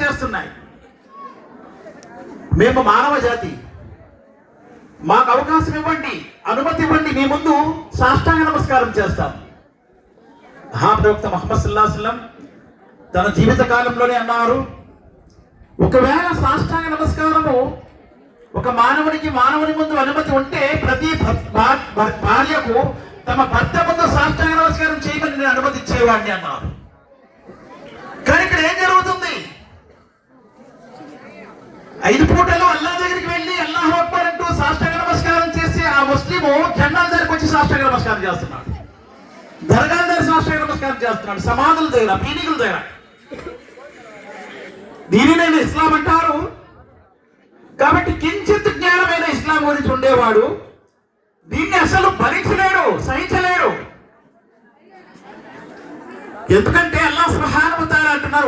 చేస్తున్నాయి. మేము మానవ జాతి, మాకు అవకాశం ఇవ్వండి, అనుమతి ఇవ్వండి, మీ ముందు సాష్టాంగ నమస్కారం చేస్తాం. మహాప్రవక్త ముహమ్మద్ సల్లల్లాహు అలైహి వసల్లం తన జీవిత కాలంలోనే అన్నారు, ఒకవేళ సాష్టాంగ నమస్కారము ఒక మానవుని ముందు అనుమతి ఉంటే ప్రతి భార్యకు తమ భర్త ముందు సాష్టాంగ నమస్కారం చేయమని నేను అనుమతి ఇచ్చేవాడిని అన్నారు. కానీ ఇక్కడ ఏం జరుగుతుంది? 5 పూటలు అల్లా దగ్గరికి వెళ్ళి అల్లాహు అక్బర్ అంటూ సాష్టాంగ నమస్కారం చేసి ఆ ముస్లిము జెండాల దగ్గరికి వచ్చి సాష్టాంగ నమస్కారం చేస్తున్నాడు, దర్గాల దగ్గర సాష్టాంగ నమస్కారం చేస్తున్నాడు, సమాధుల దగ్గర, పీనికల దగ్గర. దీనినే ఇస్లాం అంటారు. కాబట్టి కించిత్ జ్ఞానమైన ఇస్లాం గురించి ఉండేవాడు దీన్ని అసలు భరించలేడు, సహించలేడు. ఎందుకంటే అల్లాహ్ సుబ్హానహు వ తఆలా అంటున్నారు,